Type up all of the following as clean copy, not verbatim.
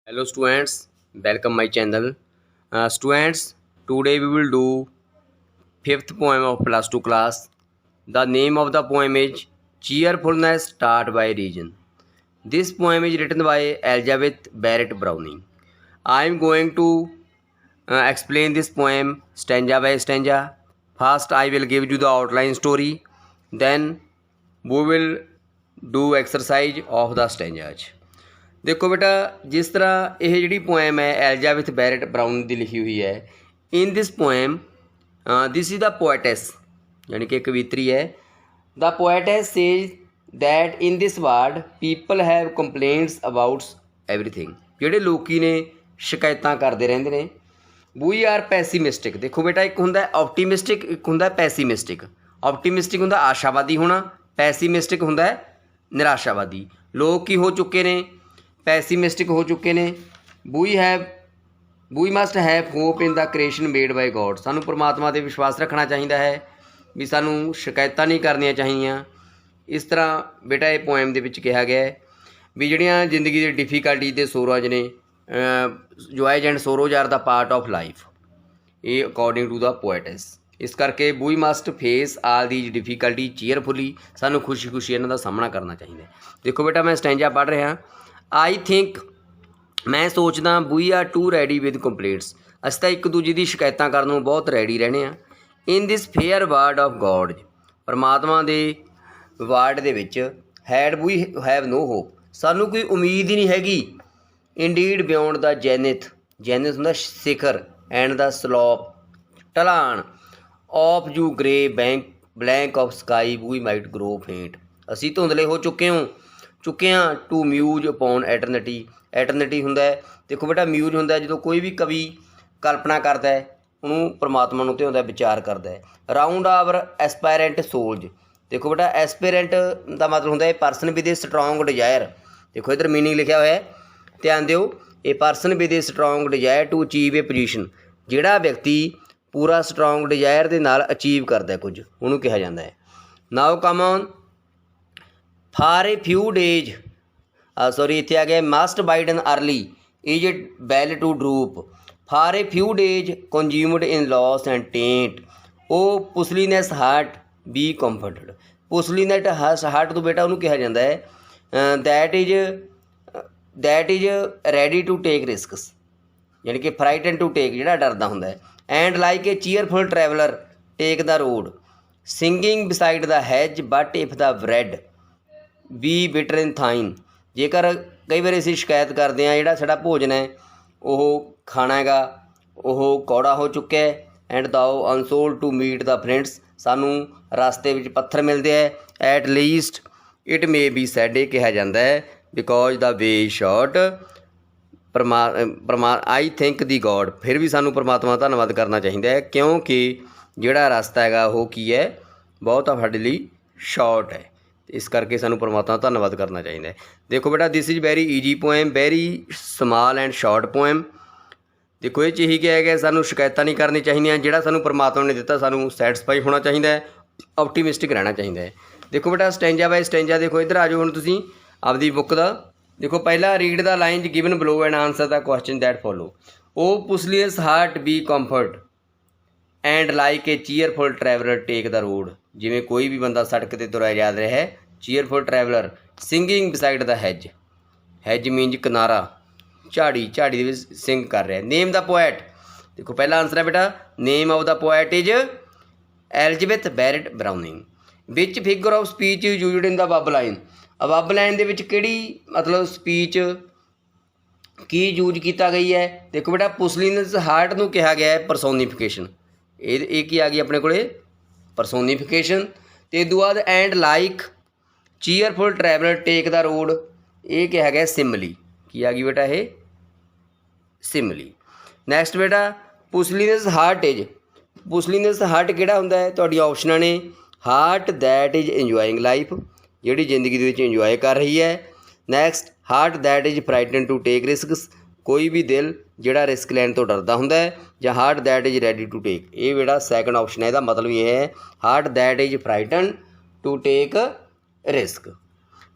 Hello students, welcome my channel. Students, today we will do fifth poem of plus 2 class. The name of the poem is Cheerfulness Taught by Reason. This poem is written by Elizabeth Barrett Browning. I am going to explain this poem stanza by stanza. First, I will give you the outline story. Then, we will do exercise of the stanzas. ਦੇਖੋ ਬੇਟਾ ਜਿਸ ਤਰ੍ਹਾਂ ਇਹ ਜਿਹੜੀ poem ਹੈ ਐਲਜ਼ਾਬੈਥ ਬੈਰਟ brown ਦੀ ਲਿਖੀ ਹੋਈ ਹੈ ਇਨ ਦਿਸ ਪੋਇਮ ਦਿਸ ਇਜ਼ ਦਾ ਪੋਇਟੈਸ ਯਾਨੀ ਕਿ ਕਵਿਤਰੀ ਹੈ ਦਾ poetess says that in this world people have complaints about everything ਜਿਹੜੇ ਲੋਕੀ ਨੇ ਸ਼ਿਕਾਇਤਾਂ ਕਰਦੇ ਰਹਿੰਦੇ ਨੇ ਵੀ ਆਰ ਪੈਸੀਮਿਸਟਿਕ ਦੇਖੋ ਬੇਟਾ ਇੱਕ ਹੁੰਦਾ ਆਪਟੀਮਿਸਟਿਕ ਇੱਕ ਹੁੰਦਾ ਪੈਸੀਮਿਸਟਿਕ ਆਪਟੀਮਿਸਟਿਕ ਹੁੰਦਾ ਆਸ਼ਾਵਾਦੀ ਹੋਣਾ ਪੈਸੀਮਿਸਟਿਕ ਹੁੰਦਾ ਨਿਰਾਸ਼ਾਵਾਦੀ ਲੋਕ ਕੀ ਹੋ ਚੁੱਕੇ ਨੇ ਪੈਸੀਮਿਸਟਿਕ ਹੋ ਚੁੱਕੇ ਨੇ we must have hope in the creation made by God ਸਾਨੂੰ ਪਰਮਾਤਮਾ 'ਤੇ ਵਿਸ਼ਵਾਸ ਰੱਖਣਾ ਚਾਹੀਦਾ ਹੈ ਵੀ ਸਾਨੂੰ ਸ਼ਿਕਾਇਤਾਂ ਨਹੀਂ ਕਰਨੀਆਂ ਚਾਹੀਦੀਆਂ ਇਸ ਤਰ੍ਹਾਂ ਬੇਟਾ ਇਹ ਪੋਇਮ ਦੇ ਵਿੱਚ ਕਿਹਾ ਗਿਆ ਹੈ ਵੀ ਜਿਹੜੀਆਂ ਜ਼ਿੰਦਗੀ ਦੇ ਡਿਫੀਕਲਟੀ ਅਤੇ ਸੋਰੋਜ਼ ਨੇ joys and sorrows are the part of life ਇਹ ਅਕੋਰਡਿੰਗ ਟੂ ਦਾ ਪੋਇਟਸ ਇਸ ਕਰਕੇ we must face all these difficulty cheerfully ਸਾਨੂੰ ਖੁਸ਼ੀ ਖੁਸ਼ੀ ਇਹਨਾਂ ਦਾ ਸਾਹਮਣਾ ਕਰਨਾ ਚਾਹੀਦਾ ਦੇਖੋ ਬੇਟਾ ਮੈਂ ਸਟੈਂਜਾ ਪੜ੍ਹ ਰਿਹਾ आई थिंक मैं सोचदा we are too ready with complaints ਅਸੀਂ ਤਾਂ ਇੱਕ ਦੂਜੇ ਦੀ ਸ਼ਿਕਾਇਤਾਂ ਕਰਨ ਨੂੰ ਬਹੁਤ ਰੈਡੀ ਰਹਿੰਦੇ ਹਾਂ ਇਨ ਦਿਸ ਫੇਅਰ ਵਰਡ ਆਫ ਗੋਡ ਪਰਮਾਤਮਾ ਦੇ ਵਰਡ ਦੇ ਵਿੱਚ ਵੀ ਹੈਵ ਨੋ ਹੋਪ ਸਾਨੂੰ ਕੋਈ ਉਮੀਦ ਹੀ ਨਹੀਂ ਹੈਗੀ ਇੰਡੀਡ ਬਿਯੋਂਡ ਦਾ ਜੈਨਿਥ ਹੁੰਦਾ ਸਿਖਰ ਐਂਡ ਦਾ ਸਲੋਪ ਢਲਾਣ of you grey blank of sky we might grow faint ਅਸੀਂ ਧੁੰਦਲੇ ਹੋ ਚੁੱਕੇ ਹਾਂ ਟੂ ਮਿਊਜ਼ ਅਪੋਨ ਐਟਰਨਿਟੀ ਹੁੰਦਾ ਹੈ ਦੇਖੋ ਬੇਟਾ ਮਿਊਜ਼ ਹੁੰਦਾ ਹੈ ਜਦੋਂ ਕੋਈ ਵੀ ਕਵੀ ਕਲਪਨਾ ਕਰਦਾ ਹੈ ਉਹਨੂੰ ਪਰਮਾਤਮਾ ਨੂੰ ਧਿਆਉਂਦਾ ਵਿਚਾਰ ਕਰਦਾ ਹੈ ਰਾਊਂਡ ਆਵਰ ਐਸਪਾਇਰੈਂਟ ਸੋਲਜ ਦੇਖੋ ਬੇਟਾ ਐਸਪੀਰੈਂਟ ਦਾ ਮਤਲਬ ਹੁੰਦਾ ਹੈ person with a strong desire ਦੇਖੋ ਇੱਧਰ ਮੀਨਿੰਗ ਲਿਖਿਆ ਹੋਇਆ ਹੈ ਧਿਆਨ ਦਿਓ ਇਹ person with a strong desire to achieve a position ਜਿਹੜਾ ਵਿਅਕਤੀ ਪੂਰਾ ਸਟਰੋਂਗ ਡਿਜ਼ਾਇਰ ਦੇ ਨਾਲ ਅਚੀਵ ਕਰਦਾ ਕੁਝ ਉਹਨੂੰ ਕਿਹਾ ਜਾਂਦਾ ਹੈ now come on for a few days ਇੱਥੇ ਆ ਗਿਆ ਮਸਟ ਬਾਈਡਨ early is it well to droop for a few days consumed in loss and taint ਉਹ pusillanimous heart be comforted pusillanimous heart ਤੋਂ ਬੇਟਾ ਉਹਨੂੰ ਕਿਹਾ ਜਾਂਦਾ ਹੈ that is ready to take risks ਯਾਨੀ ਕਿ ਫਰਾਈਟਨ ਟੂ ਟੇਕ ਜਿਹੜਾ ਡਰਦਾ ਹੁੰਦਾ ਹੈ and like a cheerful traveller take the road singing beside the hedge but if the bread be bitter in thine ਜੇਕਰ ਕਈ ਵਾਰੀ ਅਸੀਂ ਸ਼ਿਕਾਇਤ ਕਰਦੇ ਹਾਂ ਜਿਹੜਾ ਸਾਡਾ ਭੋਜਨ ਹੈ ਉਹ ਖਾਣਾ ਹੈਗਾ ਉਹ ਕੌੜਾ ਹੋ ਚੁੱਕਿਆ ਹੈ and thou unsold to meet the friends ਸਾਨੂੰ ਰਸਤੇ ਵਿੱਚ ਪੱਥਰ ਮਿਲਦੇ ਹੈ at least it may be sad ਇਹ ਕਿਹਾ ਜਾਂਦਾ ਹੈ because the way short I think the God ਫਿਰ ਵੀ ਸਾਨੂੰ ਪਰਮਾਤਮਾ ਦਾ ਧੰਨਵਾਦ ਕਰਨਾ ਚਾਹੀਦਾ ਹੈ ਕਿਉਂਕਿ ਜਿਹੜਾ ਰਸਤਾ ਹੈਗਾ ਉਹ ਕੀ ਹੈ ਬਹੁਤ ਸਾਡੇ ਲਈ ਸ਼ਾਰਟ ਹੈ ਇਸ ਕਰਕੇ ਸਾਨੂੰ ਪਰਮਾਤਮਾ ਦਾ ਧੰਨਵਾਦ ਕਰਨਾ ਚਾਹੀਦਾ ਹੈ ਦੇਖੋ ਬੇਟਾ this is very easy poem very small and short poem ਦੇਖੋ ਇਹ 'ਚ ਇਹੀ ਕਿਹਾ ਗਿਆ ਸਾਨੂੰ ਸ਼ਿਕਾਇਤਾਂ ਨਹੀਂ ਕਰਨੀ ਚਾਹੀਦੀਆਂ ਜਿਹੜਾ ਸਾਨੂੰ ਪਰਮਾਤਮਾ ਨੇ ਦਿੱਤਾ ਸਾਨੂੰ ਸੈਟਿਸਫਾਈ ਹੋਣਾ ਚਾਹੀਦਾ ਹੈ ਆਪਟੀਮਿਸਟਿਕ ਰਹਿਣਾ ਚਾਹੀਦਾ ਹੈ ਦੇਖੋ ਬੇਟਾ ਸਟੈਂਜਾ ਬਾਈ ਸਟੈਂਜਾ ਦੇਖੋ ਇੱਧਰ ਆ ਜਾਓ ਹੁਣ ਤੁਸੀਂ ਆਪਦੀ ਬੁੱਕ ਦਾ ਦੇਖੋ ਪਹਿਲਾ read the lines given below and answer the question that follow O pusillanimous heart be comfort and like a cheerful traveller take the road ਜਿਵੇਂ ਕੋਈ ਵੀ ਬੰਦਾ ਸੜਕ 'ਤੇ ਤੁਰਿਆ ਜਾ ਰਿਹਾ ਹੈ ਚੀਅਰਫੁਲ ਟਰੈਵਲਰ ਸਿੰਗਿੰਗ ਬਿਸਾਈਡ ਦਾ ਹੈਜ ਮੀਨਜ ਕਿਨਾਰਾ ਝਾੜੀ ਦੇ ਵਿੱਚ ਸਿੰਗ ਕਰ ਰਿਹਾ ਨੇਮ ਦਾ ਪੋਇਟ ਦੇਖੋ ਪਹਿਲਾ ਆਨਸਰ ਹੈ ਬੇਟਾ name of the poet is Elizabeth Barrett Browning which figure of speech used in the above line above line ਦੇ ਵਿੱਚ ਕਿਹੜੀ ਮਤਲਬ ਸਪੀਚ ਕੀ ਯੂਜ ਕੀਤਾ ਗਈ ਹੈ ਦੇਖੋ ਬੇਟਾ ਪੁਸਲੀਨਸ ਹਾਰਟ ਨੂੰ ਕਿਹਾ ਗਿਆ ਹੈ ਪਰਸੋਨੀਫਿਕੇਸ਼ਨ ਇਹ ਕੀ ਆ ਗਈ ਆਪਣੇ ਕੋਲੇ ਪਰਸੋਨੀਫਿਕੇਸ਼ਨ ਅਤੇ ਇਹ ਤੋਂ ਬਾਅਦ and like cheerful traveller take the road ਇਹ ਕਿਹਾ ਗਿਆ ਸਿਮਲੀ ਕੀ ਆ ਗਈ ਬੇਟਾ ਇਹ ਸਿਮਲੀ ਨੈਕਸਟ ਬੇਟਾ ਪੁਸਲੀਨਸ ਹਾਰਟ ਕਿਹੜਾ ਹੁੰਦਾ ਹੈ ਤੁਹਾਡੀਆਂ ਆਪਸ਼ਨਾਂ ਨੇ heart that is enjoying life ਜਿਹੜੀ ਜ਼ਿੰਦਗੀ ਦੇ ਵਿੱਚ ਇੰਜੋਏ ਕਰ ਰਹੀ ਹੈ next heart that is frighten to take risks ਕੋਈ ਵੀ ਦਿਲ ਜਿਹੜਾ ਰਿਸਕ ਲੈਣ ਤੋਂ ਡਰਦਾ ਹੁੰਦਾ ਹੈ ਜਾਂ heart that is ready to take ਇਹ ਜਿਹੜਾ ਸੈਕੰਡ ਆਪਸ਼ਨ ਹੈ ਇਹਦਾ ਮਤਲਬ ਇਹ ਹੈ heart that is frighten to take risk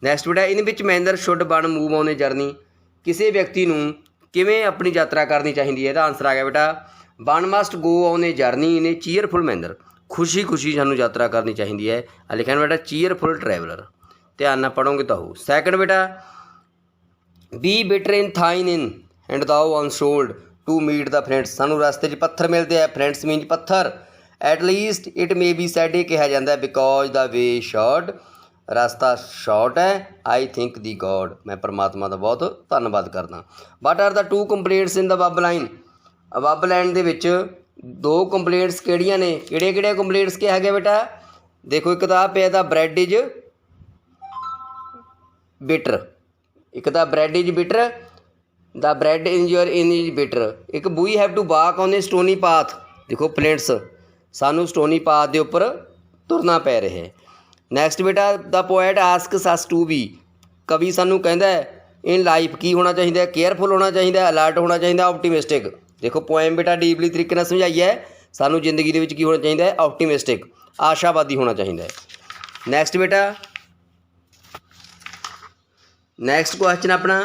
next ਬੇਟਾ in which manner should one move on a journey ਕਿਸੇ ਵਿਅਕਤੀ ਨੂੰ किवें अपनी यात्रा करनी चाहिए? ਇਹਦਾ आंसर आ गया बेटा one must go on a journey in A cheerful manner. खुशी खुशी सानू यात्रा करनी चाहिए है। आ लिखा बेटा चीयरफुल ट्रैवलर, ध्यान नाल पढ़ोगे तो हो। सैकंड बेटा be bitter in thine inn and thou unshod to meet the friends. सानू रस्ते 'ਚ पत्थर मिलते हैं, फ्रेंड्स मीन पत्थर। At least it may be sad, ये कहा जाता है बिकॉज द वे शॉर्ट, रास्ता शॉर्ट है। आई थिंक दी गॉड, मैं परमात्मा का बहुत धन्नवाद करदा। What are the two complaints in the bub line. Bub line दे विच दो कंप्लेंट्स किहड़ियां ने, किहड़े कंप्लेंट्स कहा गया बेटा? देखो एक तो पे द ब्रैड इज बिटर, एक तो bread is bitter, the bread in your inn is bitter. एक we have to walk on a stony path. देखो प्लेंट्स सानू स्टोनी पाथ के उपर तुरना पै रहा है। नैक्सट बेटा the poet asks us to be, कवि सानू कहता है इन लाइफ की होना चाहिए? केयरफुल होना चाहिए, अलर्ट होना चाहिए, ऑप्टीमिस्टिक। देखो पोएम बेटा डीपली तरीके नाल समझाई है, सानू जिंदगी दे विच की होना चाहिए? ऑप्टीमिस्टिक, आशावादी होना चाहिए। नैक्सट बेटा नैक्सट क्वेश्चन अपना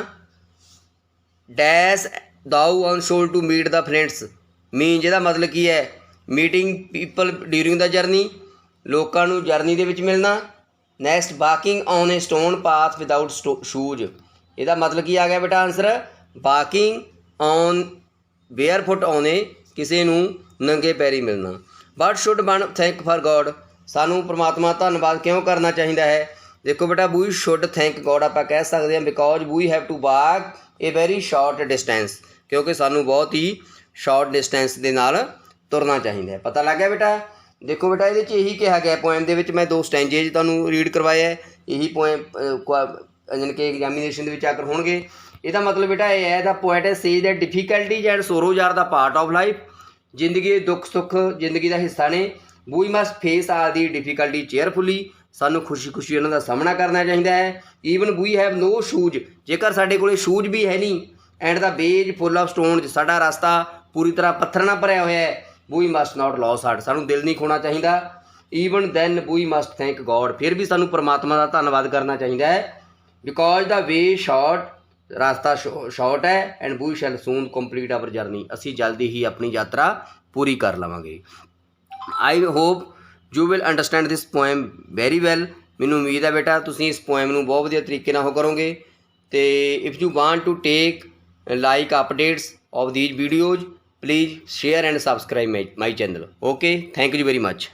dash thou on shoal to meet the friends mean, जिहदा मतलब की है? Meeting people during the journey, लोगों नूं जर्नी दे विच मिलना। Next walking on a stone path without shoes, इहदा मतलब की आ गया बेटा answer? Walking on bare foot on a, किसी नूं नंगे पैरी मिलना। But should one thank for God, सानू परमात्मा धन्नवाद क्यों करना चाहिए है? देखो बेटा वी शुड थैंक गॉड आप कह सकते हैं because we have to walk a very short distance, क्योंकि सानू बहुत ही शॉर्ट डिस्टेंस के नाल तुरना चाहिए है। पता लग गया बेटा? देखो बेटा ये यही कहा गया पोएम के विच, मैं दो स्टैंजेज तुहानूं रीड करवाया है, यही पोएम यानी कि एग्जामिनेशन के आकर होणगे। इसका मतलब बेटा यह है the poet says that difficulties and sorrows are the part of life. जिंदगी के दुख सुख जिंदगी का हिस्सा ने। We must face are the difficulty cheerfully, सानू खुशी खुशी उन्हों का सामना करना चाहिए है। Even we have no shoes, जेकर साडे कोले शूज भी है नहीं, and the ways full of stone, साडा रास्ता पूरी तरह पत्थर नाल भरिया होया है। We must not loss heart, सानू दिल नहीं खोना चाहिए। Even then we must thank God, फिर भी सानू परमात्मा का धन्नवाद करना चाहिए है। बिकॉज द वे शॉर्ट, रास्ता शॉर्ट है, and we shall soon complete our journey, असी जल्दी ही अपनी यात्रा पूरी कर लवांगे। I hope you will understand this poem very well. मैनू उम्मीद है बेटा तुसीं इस पोएम नूं बहुत वधिया तरीके नाल हो करोगे। तो if you want to take like updates of these videos please share and subscribe my channel. Okay, thank you very much.